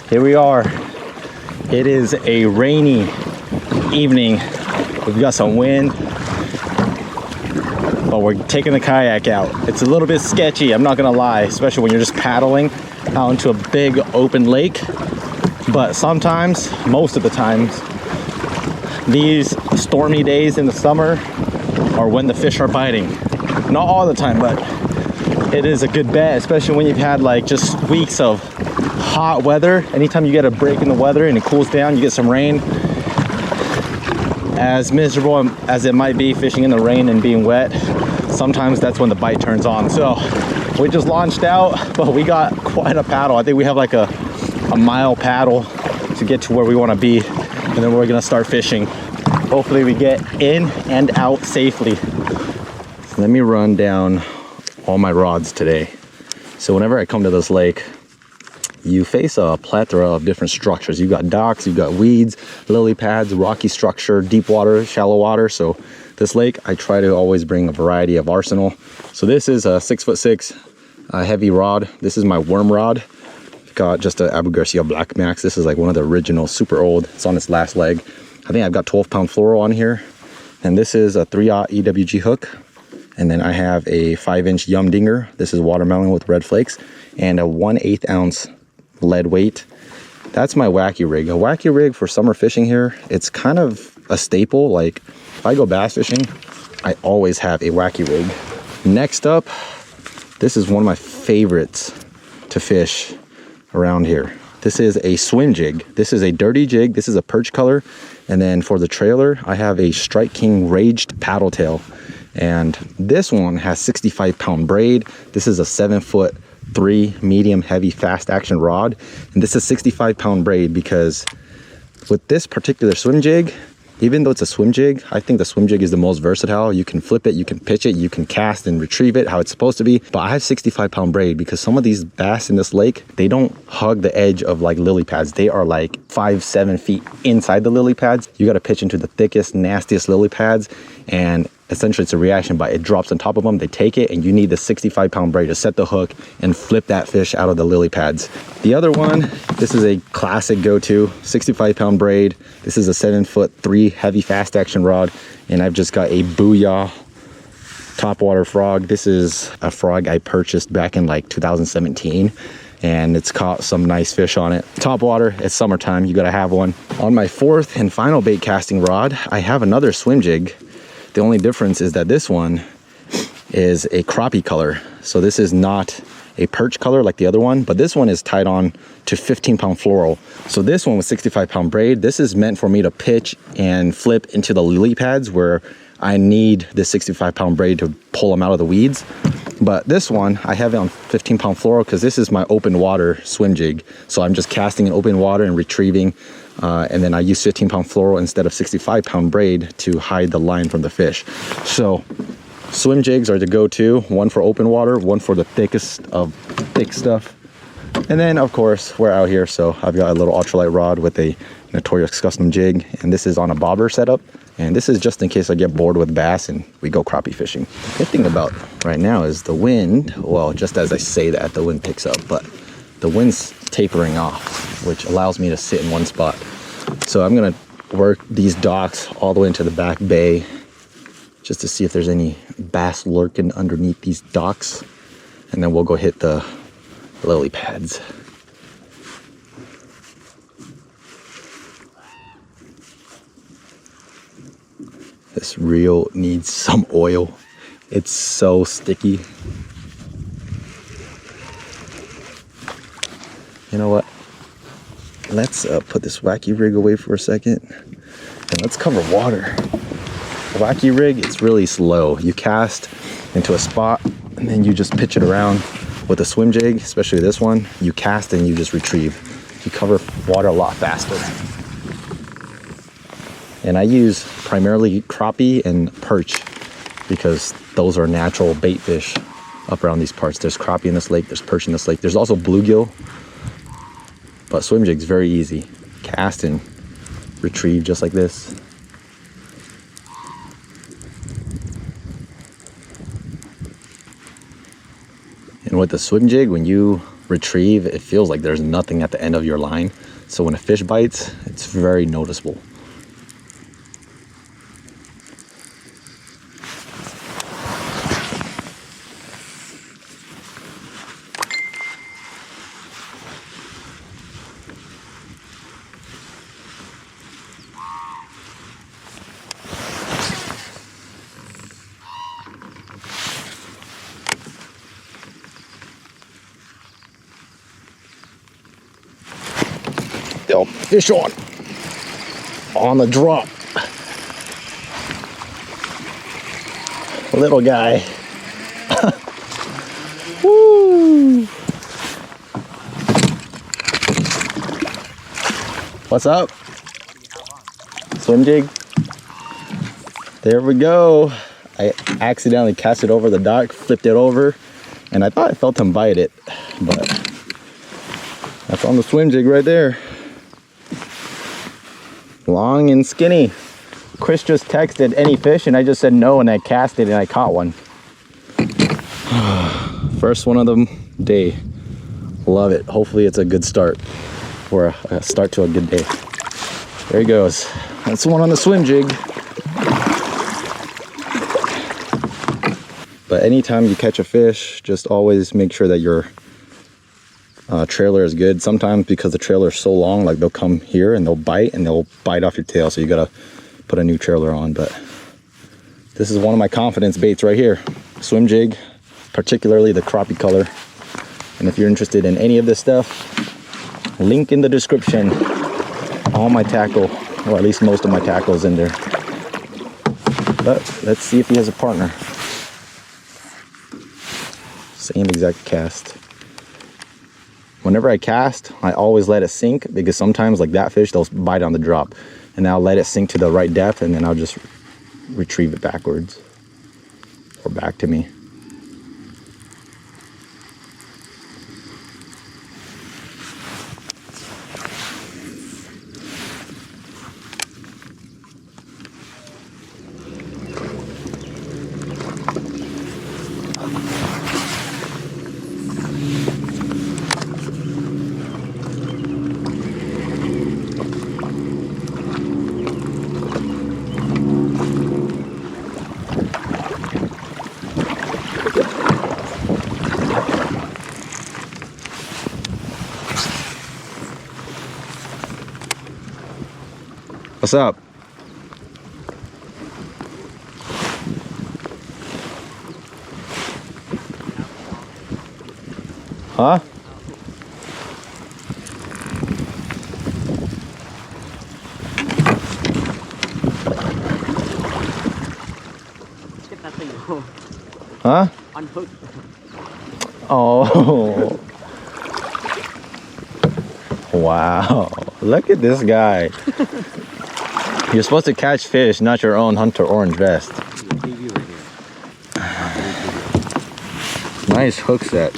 Here we are. It is a rainy evening. We've got some wind, but we're taking the kayak out. It's a little bit sketchy, I'm not gonna lie, especially when you're just paddling out into a big open lake. But sometimes, most of the times, these stormy days in the summer are when the fish are biting. Not all the time, but it is a good bet, especially when you've had like just weeks of hot weather. Anytime you get a break in the weather and it cools down, you get some rain. As miserable as it might be fishing in the rain and being wet, sometimes that's when the bite turns on. So we just launched out, but we got quite a paddle. I think we have like a mile paddle to get to where we want to be, and then we're gonna start fishing. Hopefully we get in and out safely. So let me run down all my rods today. So whenever I come to this lake, you face a plethora of different structures. You've got docks, you've got weeds, lily pads, rocky structure, deep water, shallow water. So this lake, I try to always bring a variety of arsenal. So this is a 6'6" heavy rod. This is my worm rod. Got just a Abu Garcia Black Max. This is like one of the original, super old. It's on its last leg. I think I've got 12-pound fluoro on here. And this is a 3/0 EWG hook. And then I have a 5-inch Yum Dinger. This is watermelon with red flakes. And a 1/8 ounce lead weight. That's my wacky rig. A wacky rig for summer fishing here, it's kind of a staple. Like if I go bass fishing, I always have a wacky rig. Next up, this is one of my favorites to fish around here. This is a swim jig. This is a dirty jig. This is a perch color. And then for the trailer, I have a Strike King Raged paddle tail. And this one has 65-pound braid. This is a 7'3" medium heavy fast action rod. And this is 65-pound braid because with this particular swim jig, even though it's a swim jig, I think the swim jig is the most versatile. You can flip it, you can pitch it, you can cast and retrieve it how it's supposed to be. But I have 65-pound braid because some of these bass in this lake, they don't hug the edge of like lily pads. They are like 5-7 feet inside the lily pads. You got to pitch into the thickest, nastiest lily pads, and essentially it's a reaction bite. It drops on top of them, they take it, and you need the 65-pound braid to set the hook and flip that fish out of the lily pads. The other one, this is a classic go-to, 65-pound braid. This is a 7'3" heavy fast action rod, and I've just got a Booyah topwater frog. This is a frog I purchased back in like 2017. And it's caught some nice fish on it. Top water, it's summertime, you gotta have one. On my fourth and final bait casting rod, I have another swim jig. The only difference is that this one is a crappie color. So this is not a perch color like the other one, but this one is tied on to 15-pound fluoro. So this one with 65-pound braid, this is meant for me to pitch and flip into the lily pads where I need this 65-pound braid to pull them out of the weeds. But this one, I have it on 15-pound fluoro because this is my open water swim jig. So I'm just casting in open water and retrieving. And then I use 15-pound fluoro instead of 65-pound braid to hide the line from the fish. So swim jigs are the go-to, one for open water, one for the thickest of thick stuff. And then of course we're out here, so I've got a little ultralight rod with a Notorious Custom jig, and this is on a bobber setup. And this is just in case I get bored with bass and we go crappie fishing. The good thing about right now is the wind, well, just as I say that, the wind picks up, but the wind's tapering off, which allows me to sit in one spot. So I'm gonna work these docks all the way into the back bay just to see if there's any bass lurking underneath these docks. And then we'll go hit the lily pads. This reel needs some oil. It's so sticky. You know what? Let's put this wacky rig away for a second and let's cover water. The wacky rig, it's really slow. You cast into a spot and then you just pitch it around. With a swim jig, especially this one, you cast and you just retrieve. You cover water a lot faster. And I use primarily crappie and perch because those are natural bait fish up around these parts. There's crappie in this lake, there's perch in this lake. There's also bluegill, but swim jig's very easy. Cast and retrieve just like this. And with the swim jig, when you retrieve, it feels like there's nothing at the end of your line. So when a fish bites, it's very noticeable. Still fish on the drop. Little guy. Woo! What's up? Swim jig. There we go. I accidentally cast it over the dock, flipped it over, and I thought I felt him bite it, but that's on the swim jig right there. Long and skinny. Chris just texted any fish and I just said no, and I cast it and I caught one. First one of the day. Love it. Hopefully it's a good start, or a start to a good day. There he goes. That's the one on the swim jig. But anytime you catch a fish, just always make sure that your trailer is good. Sometimes because the trailer is so long, like they'll come here and they'll bite off your tail, so you gotta put a new trailer on. But this is one of my confidence baits right here, swim jig, particularly the crappie color. And if you're interested in any of this stuff, link in the description. All my tackle, or at least most of my tackle, is in there. But let's see if he has a partner. Same exact cast. Whenever I cast, I always let it sink, because sometimes, like that fish, they'll bite on the drop, and I'll let it sink to the right depth, and then I'll just retrieve it backwards or back to me. What's up? Huh? Get that thing home. Huh? Unhook. Oh. Wow. Look at this guy. You're supposed to catch fish, not your own Hunter orange vest. Nice hook set.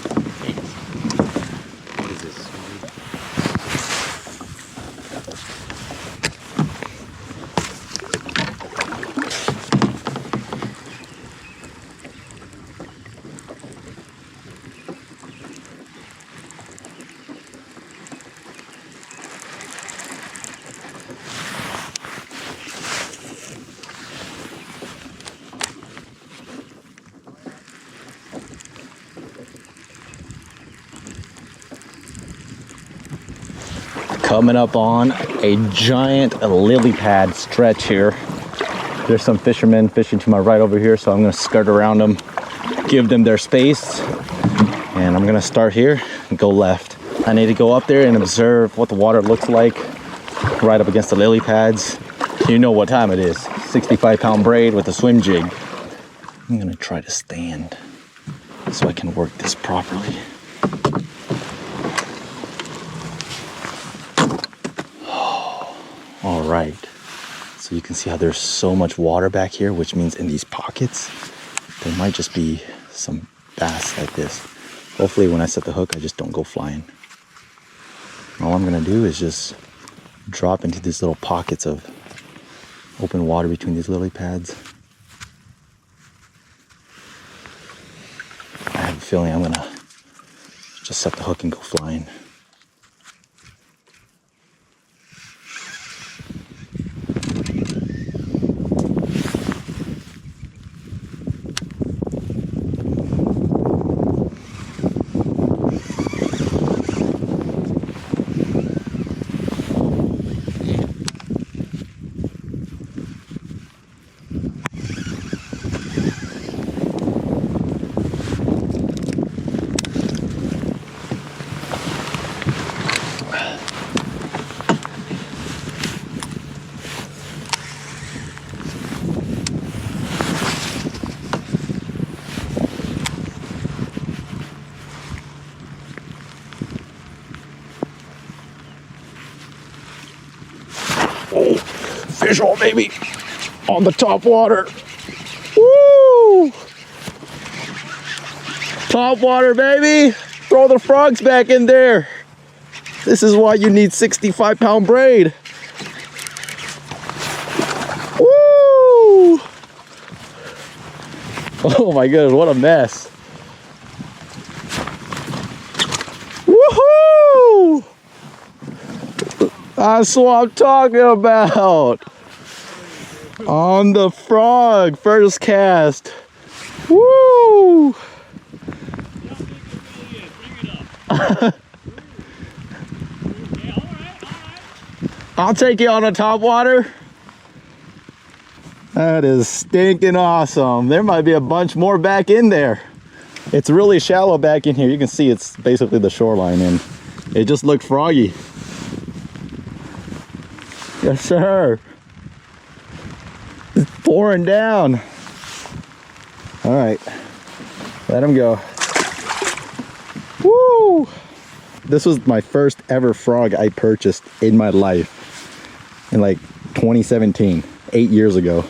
Coming up on a giant lily pad stretch here. There's some fishermen fishing to my right over here, so I'm gonna skirt around them, give them their space, and I'm gonna start here and go left. I need to go up there and observe what the water looks like right up against the lily pads. You know what time it is. 65-pound braid with a swim jig. I'm gonna try to stand so I can work this properly. All right, so you can see how there's so much water back here, which means in these pockets, there might just be some bass like this. Hopefully when I set the hook, I just don't go flying. All I'm gonna do is just drop into these little pockets of open water between these lily pads. I have a feeling I'm gonna just set the hook and go flying. Oh, fish on, baby, on the top water. Woo! Top water, baby. Throw the frogs back in there. This is why you need 65-pound braid. Woo! Oh my goodness, what a mess. Woohoo! That's what I'm talking about. On the frog, first cast. Woo! I'll take you on a top water. That is stinking awesome. There might be a bunch more back in there. It's really shallow back in here. You can see it's basically the shoreline and it just looked froggy. Yes, sir. It's pouring down. All right, let him go. Woo! This was my first ever frog I purchased in my life in like 2017, 8 years ago.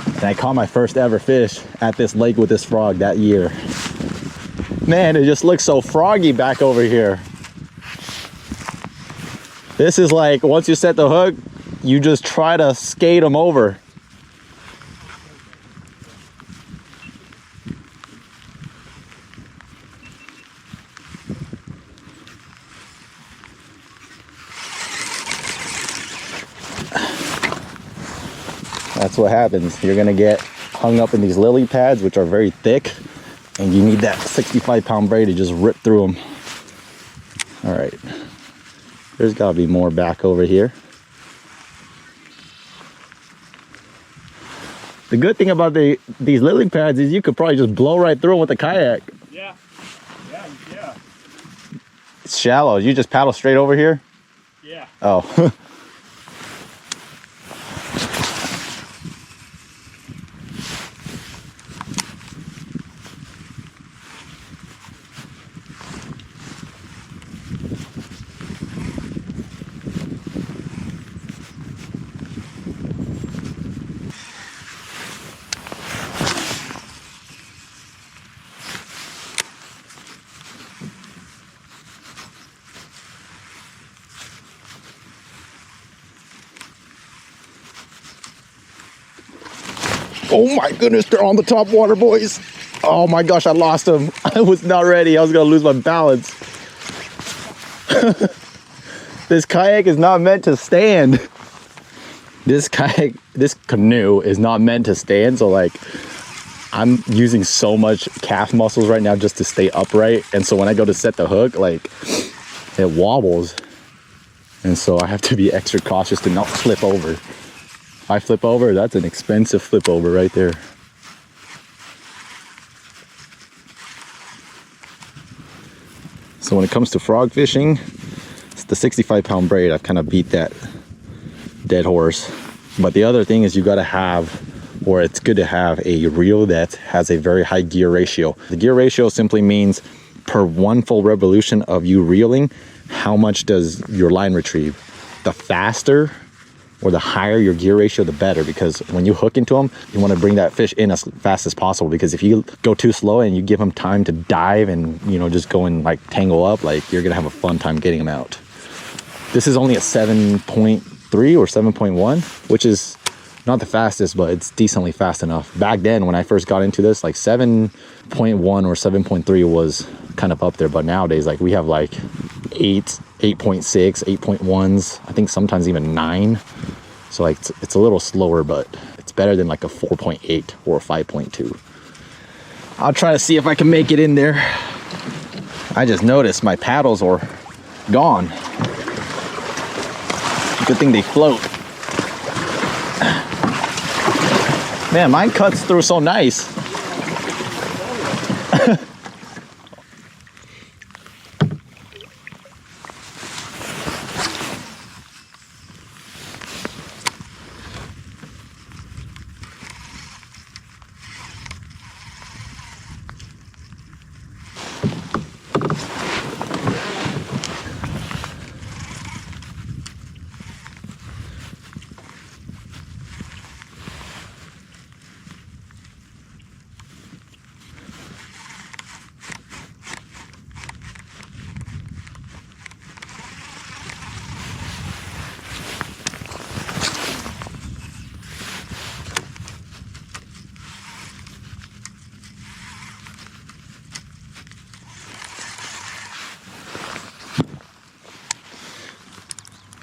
And I caught my first ever fish at this lake with this frog that year. Man, it just looks so froggy back over here. This is like, once you set the hook, you just try to skate them over. That's what happens. You're gonna get hung up in these lily pads, which are very thick, and you need that 65-pound braid to just rip through them. All right, there's gotta be more back over here. The good thing about these lily pads is you could probably just blow right through them with a kayak. Yeah. It's shallow. You just paddle straight over here? Yeah. Oh. Oh my goodness, they're on the top water, boys. Oh my gosh, I lost them. I was not ready. I was gonna lose my balance. This kayak is not meant to stand. This canoe is not meant to stand. So like, I'm using so much calf muscles right now just to stay upright. And so when I go to set the hook, like, it wobbles. And so I have to be extra cautious to not flip over. If I flip over, that's an expensive flip over right there. So when it comes to frog fishing, it's the 65-pound braid. I've kind of beat that dead horse. But the other thing is you got to have, or it's good to have, a reel that has a very high gear ratio. The gear ratio simply means per one full revolution of you reeling, how much does your line retrieve? The faster or the higher your gear ratio, the better, because when you hook into them, you want to bring that fish in as fast as possible, because if you go too slow and you give them time to dive and, you know, just go and like tangle up, like, you're gonna have a fun time getting them out. This is only a 7.3 or 7.1, which is Not the fastest, but it's decently fast enough. Back then, when I first got into this, like 7.1 or 7.3 was kind of up there. But nowadays, like we have like 8, 8.6, 8.1s. I think sometimes even 9. So like it's a little slower, but it's better than like a 4.8 or a 5.2. I'll try to see if I can make it in there. I just noticed my paddles are gone. Good thing they float. Man, mine cuts through so nice.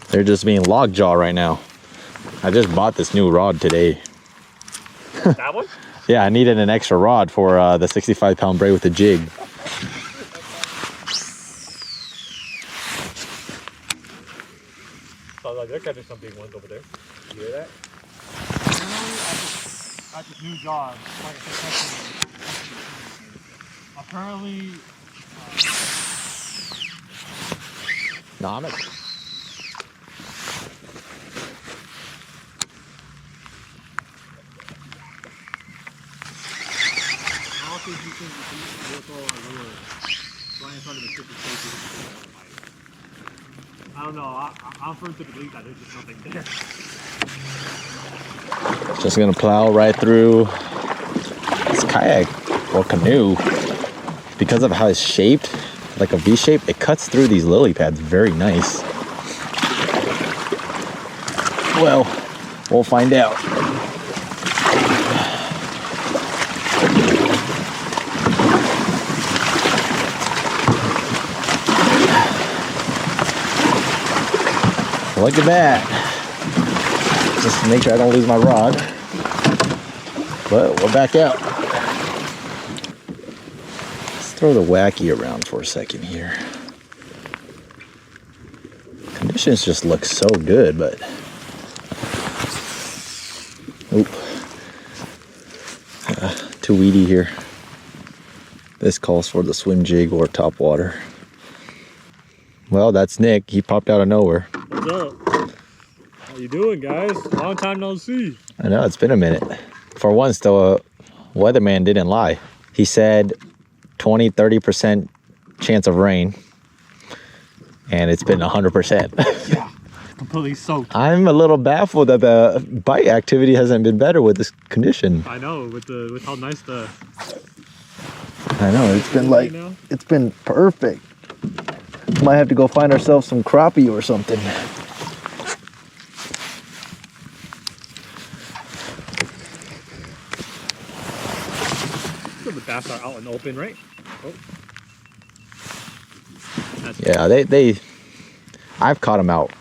They're just being lockjaw right now. I just bought this new rod today. That one? Yeah, I needed an extra rod for the 65-pound braid with the jig. So like they're catching some big ones over there. You hear that? I just new job. Apparently, No, I'm I don't know. I'm first to believe that there's just nothing there. just gonna plow right through this kayak or canoe. Because of how it's shaped, like a V shape, it cuts through these lily pads very nice. Well, we'll find out. Look at that. Just to make sure I don't lose my rod. But we're back out. Let's throw the wacky around for a second here. Conditions just look so good, but oop. Too weedy here. This calls for the swim jig or top water. Well, that's Nick. He popped out of nowhere. What's up? How you doing, guys? Long time no see. I know, it's been a minute. For once, the weatherman didn't lie. He said 20-30% chance of rain, and it's been 100%. Yeah, completely soaked. I'm a little baffled that the bite activity hasn't been better with this condition. I know, with how nice the... I know, it's been like, it's been perfect. Might have to go find ourselves some crappie or something. The bass are out in the open, right? Oh. Yeah, they I've caught them out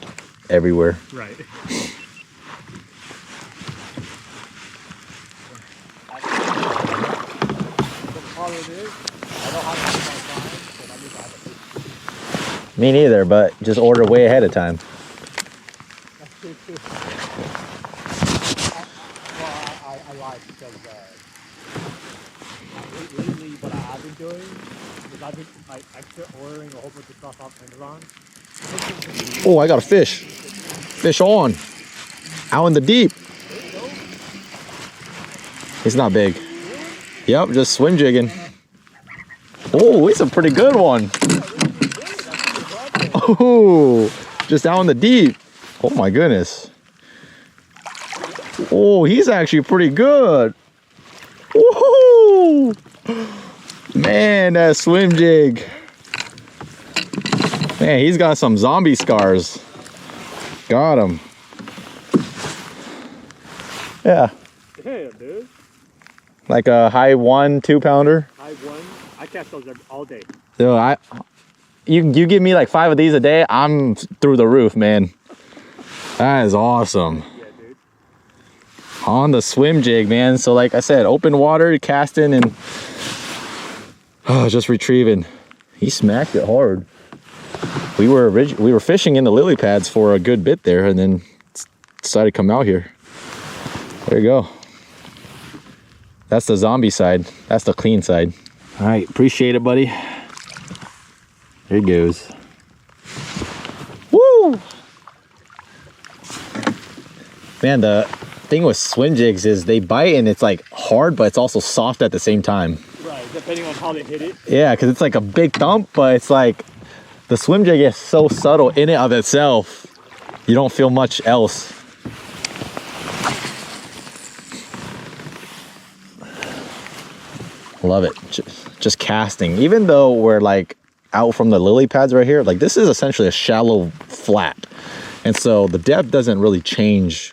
everywhere. Right. Me neither, but just order way ahead of time. I lied because lately what I've been doing is I quit ordering a whole bunch of stuff off Amazon. Oh, I got a fish. Fish on. Out in the deep. It's not big. Yep, just swim jigging. Oh, it's a pretty good one. Oh, just out in the deep. Oh my goodness. Oh, he's actually pretty good. Woohoo! Man, that swim jig. Man, he's got some zombie scars. Got him. Yeah. Damn, dude. Like a high 1, 2 pounder. High 1. I catch those all day. So you give me like 5 of these a day, I'm through the roof, man. That is awesome. Yeah, dude. On the swim jig, man. So like I said, open water, casting, and just retrieving. He smacked it hard. We were fishing in the lily pads for a good bit there, and then decided to come out here. There you go. That's the zombie side. That's the clean side. All right, appreciate it, buddy. There he goes. Woo! Man, the thing with swim jigs is they bite and it's like hard, but it's also soft at the same time. Right, depending on how they hit it. Yeah, because it's like a big thump, but it's like the swim jig is so subtle in it of itself. You don't feel much else. Love it. Just casting. Even though we're like out from the lily pads right here, like this is essentially a shallow flat. And so the depth doesn't really change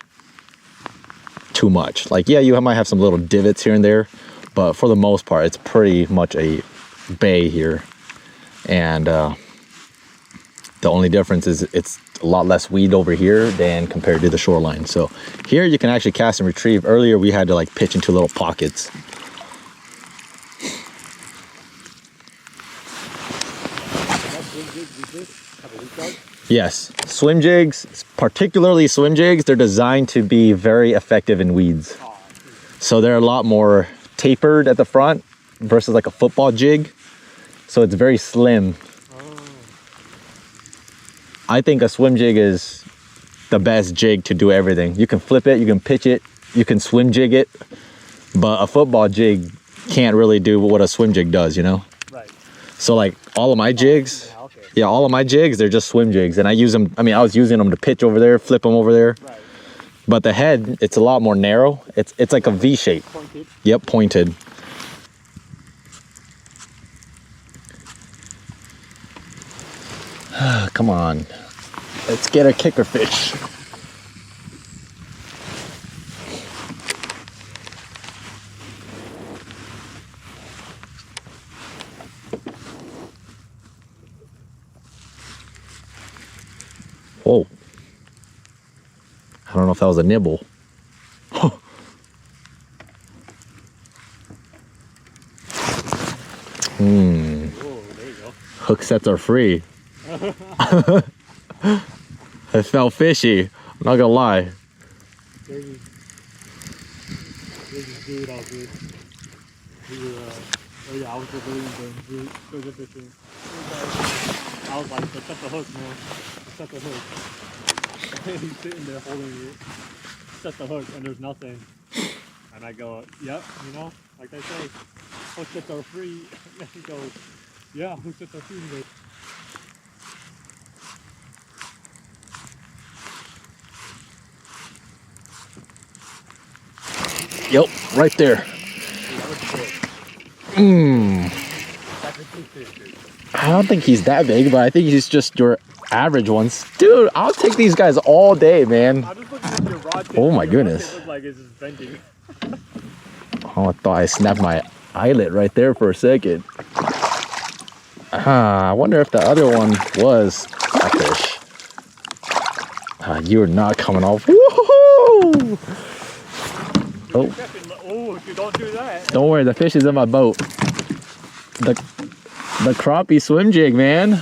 too much. Like, yeah, you might have some little divots here and there, but for the most part, it's pretty much a bay here. And the only difference is it's a lot less weed over here than compared to the shoreline. So here you can actually cast and retrieve. Earlier we had to like pitch into little pockets. Yes, swim jigs, particularly swim jigs, they're designed to be very effective in weeds. So they're a lot more tapered at the front versus like a football jig. So it's very slim. I think a swim jig is the best jig to do everything. You can flip it, you can pitch it, you can swim jig it, but a football jig can't really do what a swim jig does, you know? Right. So like all of my jigs, yeah, all of my jigs, they're just swim jigs. And I use them, I was using them to pitch over there, flip them over there. Right. But the head, it's a lot more narrow. It's like a V shape. Pointed. Yep, pointed. Come on. Let's get a kicker fish. Whoa. I don't know if that was a nibble. Whoa, there you go. Hook sets are free. It felt fishy. I'm not gonna lie. There's this dude out here. Oh yeah, I was just waiting for him. Go get fishing. I was like, set the hook, man. Set the hook. And he's sitting there holding it. Set the hook, and there's nothing. And I go, yep, you know, like they say, hook sets are free. And he goes, yeah, hook sets are free. He goes, Yep, right there. I don't think he's that big, but I think he's just your average ones. Dude, I'll take these guys all day, man. I just looked at your rod tip. Oh my Your goodness. rod tip looked like it's just bending. Oh, I thought I snapped my eyelid right there for a second. I wonder if the other one was a fish. You're not coming off. Woohoo! Oh. Oh, if you don't do that. Don't worry, the fish is in my boat. The crappie swim jig, man.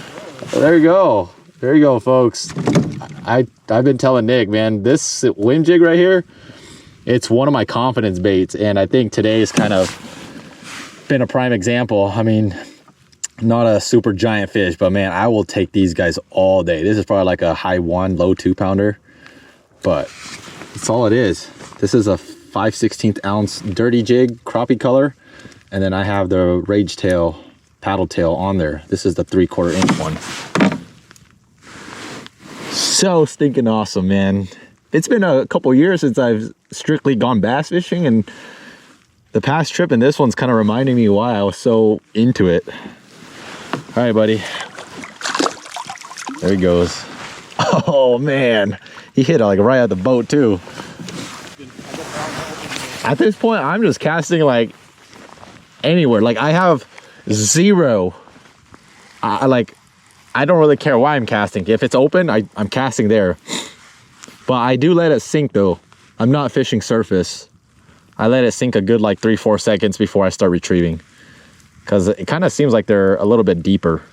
There you go. There you go, folks. I've been telling Nick, man, this swim jig right here, it's one of my confidence baits, and I think today's kind of been a prime example. I mean, not a super giant fish, but man, I will take these guys all day. This is probably like a high 1, low 2 pounder, but that's all it is. This is a 5/16 ounce dirty jig, crappie color, and then I have the rage tail, paddle tail on there. This is the 3/4 inch one. So stinking awesome, man. It's been a couple years since I've strictly gone bass fishing, and the past trip and this one's kind of reminding me why I was so into it. All right, buddy. There he goes. Oh man, he hit like right at the boat too. At this point, I'm just casting like anywhere. Like I have zero. I don't really care why I'm casting. If it's open, I'm casting there. But I do let it sink though. I'm not fishing surface. I let it sink a good like 3-4 seconds before I start retrieving. Because it kind of seems like they're a little bit deeper.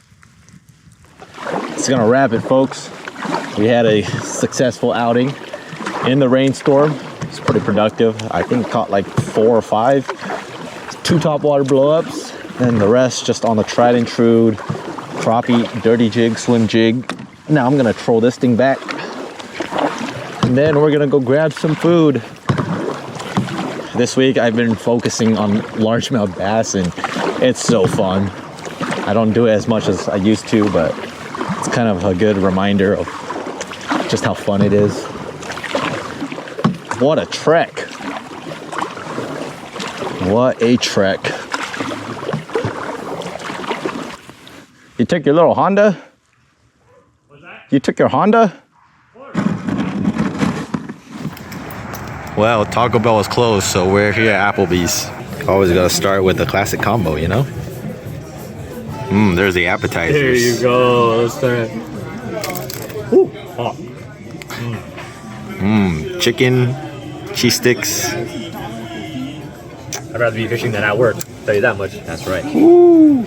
It's gonna wrap it, folks. We had a successful outing in the rainstorm. It's pretty productive. I think caught like 4 or 5. 2 topwater blowups, and the rest just on the tried and true crappie, dirty jig, swim jig. Now I'm gonna troll this thing back. And then we're gonna go grab some food. This week I've been focusing on largemouth bass and it's so fun. I don't do it as much as I used to, but it's kind of a good reminder of just how fun it is. What a trek. What a trek. You took your little Honda? What's that? You took your Honda? Well, Taco Bell is closed, so we're here at Applebee's. Always gotta start with the classic combo, you know? There's the appetizers. There you go. Let's start. Ooh, hot. Chicken, cheese sticks. I'd rather be fishing than at work. Tell you that much. That's right. Ooh.